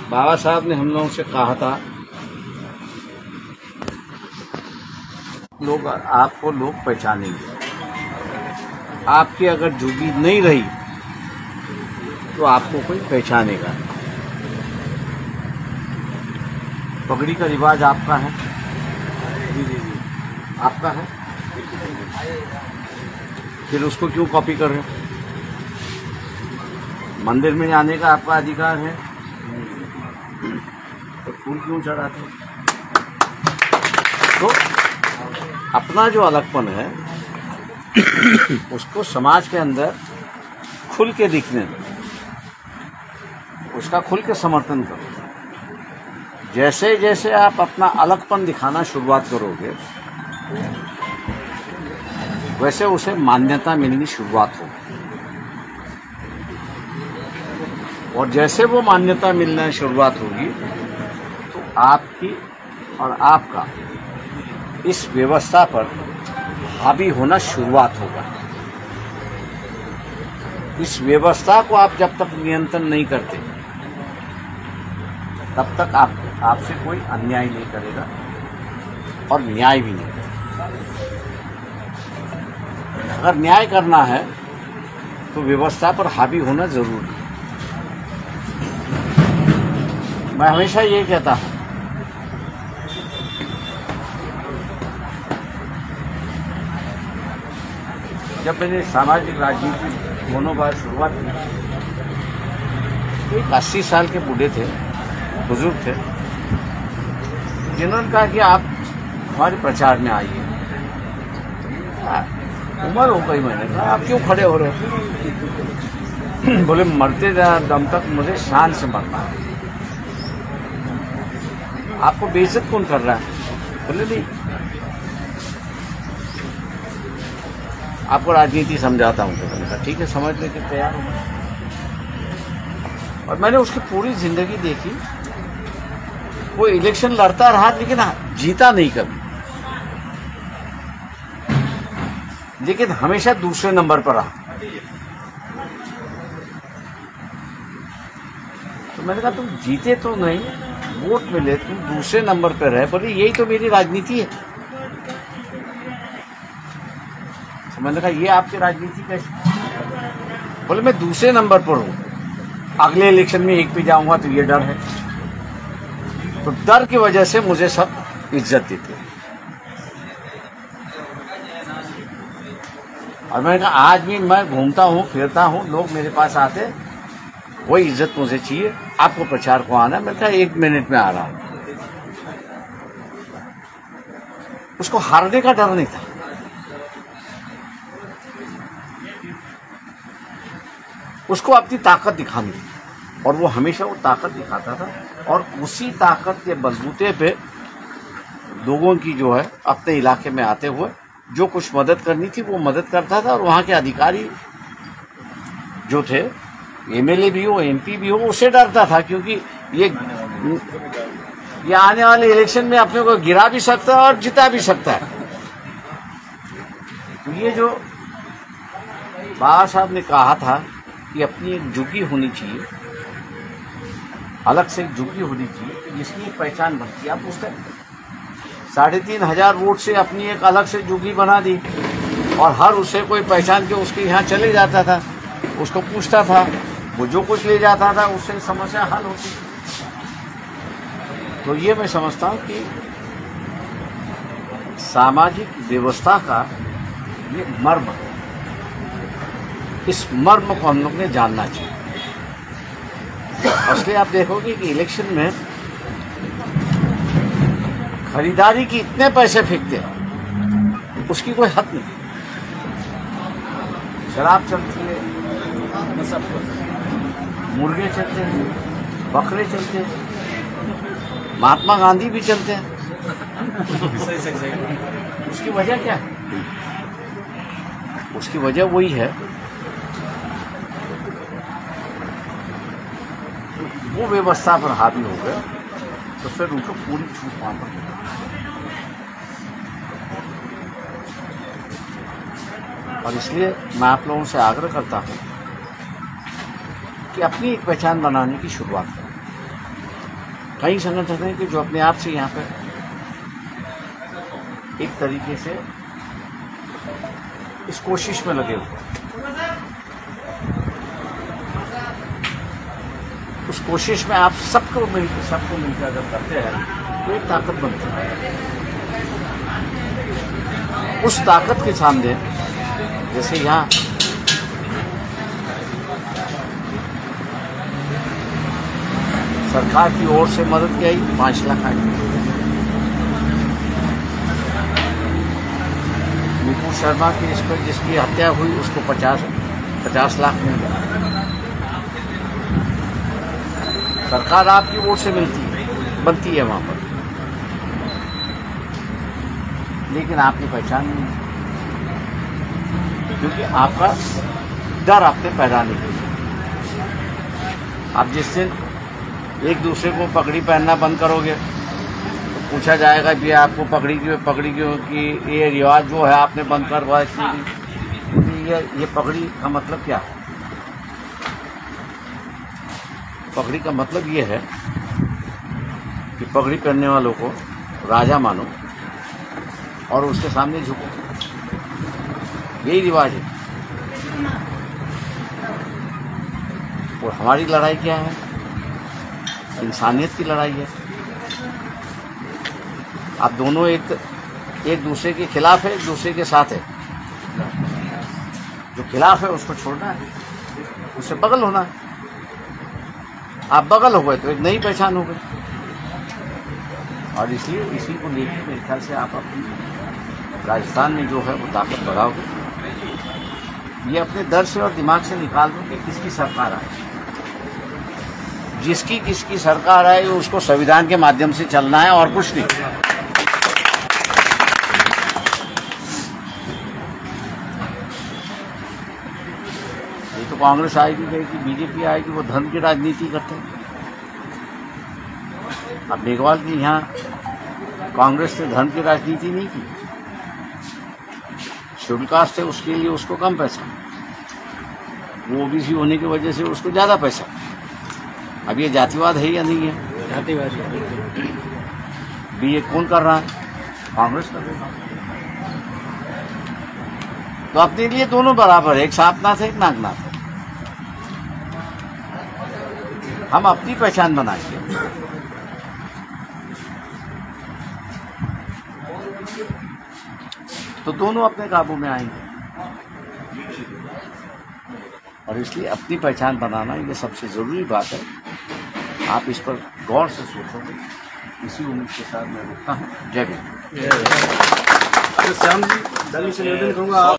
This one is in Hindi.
बाबा साहब ने हम लोगों से कहा था, लोग आपको लोग पहचानेंगे। आपकी अगर जुगी नहीं रही तो आपको कोई पहचानेगा। पगड़ी का रिवाज आपका है? जी, आपका है। फिर उसको क्यों कॉपी कर रहे हो? मंदिर में जाने का आपका अधिकार है, तो फूल क्यों चढ़ाते हो? तो अपना जो अलगपन है उसको समाज के अंदर खुल के दिखने में, उसका खुल के समर्थन करो। जैसे जैसे आप अपना अलगपन दिखाना शुरुआत करोगे वैसे उसे मान्यता मिलनी शुरुआत होगी, और जैसे वो मान्यता मिलना शुरुआत होगी तो आपकी और आपका इस व्यवस्था पर हावी होना शुरुआत होगा। इस व्यवस्था को आप जब तक नियंत्रण नहीं करते तब तक आपसे कोई अन्याय नहीं करेगा और न्याय भी नहीं करेगा। अगर न्याय करना है तो व्यवस्था पर हावी होना जरूरी है। मैं हमेशा ये कहता हूँ, जब मैंने सामाजिक राजनीति दोनों बार शुरुआत की, एक 80 साल के बूढ़े थे, बुजुर्ग थे, जिन्होंने कहा कि आप हमारे प्रचार में आइए। उम्र हो गई, मैंने कहा आप क्यों खड़े हो रहे हो? बोले मरते दम तक मुझे शान से मरना है। आपको बेइज्जत कौन कर रहा है? बोले नहीं, आपको राजनीति समझाता हूँ। तो मैंने कहा ठीक है, समझने के तैयार हूँ। और मैंने उसकी पूरी जिंदगी देखी। वो इलेक्शन लड़ता रहा लेकिन जीता नहीं कभी, लेकिन हमेशा दूसरे नंबर पर रहा। तो मैंने कहा तुम जीते तो नहीं, वोट मिले, तुम दूसरे नंबर पर रहे। बोले यही तो मेरी राजनीति है। तो मैंने कहा ये आपकी राजनीति कैसे? बोले मैं दूसरे नंबर पर हूं, अगले इलेक्शन में एक पे जाऊंगा तो ये डर है। तो डर की वजह से मुझे सब इज्जत देते। और मैंने कहा आज भी मैं घूमता हूँ फिरता हूँ, लोग मेरे पास आते, वही इज्जत मुझे चाहिए। आपको प्रचार को आना है? मैंने कहा 1 मिनट में आ रहा हूँ। उसको हारने का डर नहीं था। उसको अपनी ताकत दिखानी थी, और वो हमेशा वो ताकत दिखाता था। और उसी ताकत के बलबूते पे लोगों की जो है अपने इलाके में आते हुए जो कुछ मदद करनी थी वो मदद करता था। और वहाँ के अधिकारी जो थे, एमएलए भी हो, एमपी भी हो, उससे डरता था, क्योंकि ये आने वाले इलेक्शन में अपने को गिरा भी सकता है और जिता भी सकता है। तो ये जो बाबा साहब ने कहा था कि अपनी एक जुगी होनी चाहिए, अलग से एक जुगी होनी चाहिए, जिसकी पहचान बनती है। आप उसका 3,500 वोट से अपनी एक अलग से जुगी बना दी, और हर उसे कोई पहचान के उसके यहाँ चले जाता था, उसको पूछता था, वो जो कुछ ले जाता था उससे समस्या हल होती। तो ये मैं समझता हूँ कि सामाजिक व्यवस्था का ये मर्म, इस मर्म को हम लोग ने जानना चाहिए। इसलिए आप देखोगे कि इलेक्शन में खरीदारी की इतने पैसे फेंकते हैं, उसकी कोई हद नहीं। शराब चलती है, मुर्गे चलते हैं, बकरे चलते हैं, महात्मा गांधी भी चलते हैं। उसकी वजह क्या है? उसकी वजह वही है, वो व्यवस्था पर हावी हो गए, तो फिर उनको पूरी छूट मानना पड़ेगा। और इसलिए मैं आप लोगों से आग्रह करता हूं कि अपनी एक पहचान बनाने की शुरुआत करें। कई संगठन हैं कि जो अपने आप से यहाँ पे एक तरीके से इस कोशिश में लगे हुए, उस कोशिश में आप सबको मिलकर अगर करते हैं तो एक ताकत बनती है। उस ताकत के सामने जैसे यहाँ सरकार की ओर से मदद की आई 5 लाख आई, नीतू शर्मा की इस पर जिसकी हत्या हुई उसको 50 लाख मिल गया। सरकार आपकी ओर से बनती है वहां पर, लेकिन आपकी पहचान नहीं, क्योंकि आपका डर आपने पैदा नहीं किया। आप जिस दिन एक दूसरे को पगड़ी पहनना बंद करोगे तो पूछा जाएगा कि आपको पगड़ी क्यों कि ये रिवाज जो है आपने बंद करवाया, क्योंकि ये पगड़ी का मतलब क्या है? पगड़ी का मतलब ये है कि पगड़ी पहनने वालों को राजा मानो और उसके सामने झुको, यही रिवाज है। और हमारी लड़ाई क्या है? इंसानियत की लड़ाई है। आप दोनों एक दूसरे के खिलाफ है, एक दूसरे के साथ है। जो खिलाफ है उसको छोड़ना है, उससे बगल होना है। आप बगल हो गए तो एक नई पहचान हो गई, और इसलिए इसी को लेकर मेरे ख्याल से आप अपनी राजस्थान में जो है वो ताकत बढ़ाओगे। ये अपने दर से और दिमाग से निकाल दो कि किसकी सरकार आए, किसकी सरकार आए उसको संविधान के माध्यम से चलना है और कुछ नहीं। ये तो कांग्रेस आएगी कहेगी, बीजेपी आएगी, वो धर्म की राजनीति करते हैं। अब मेघवाल की यहाँ कांग्रेस ने धर्म की राजनीति नहीं की, शेड्यूल कास्ट है उसके लिए उसको कम पैसा, वो ओबीसी होने की वजह से उसको ज्यादा पैसा। अब ये जातिवाद है या नहीं है? जातिवाद भी ये कौन कर रहा है? कांग्रेस कर रही है। तो अपने लिए दोनों बराबर है, एक सांपनाथ है, एक नागनाथ है। हम अपनी पहचान बनाएंगे, तो दोनों अपने काबू में आएंगे। और इसलिए अपनी पहचान बनाना ये सबसे जरूरी बात है। आप इस पर गौर से सोचोगे, इसी उम्मीद के साथ मैं रुकता हूँ। जय भीम। श्याम जी, दिल्ली से निवेदन करूँगा।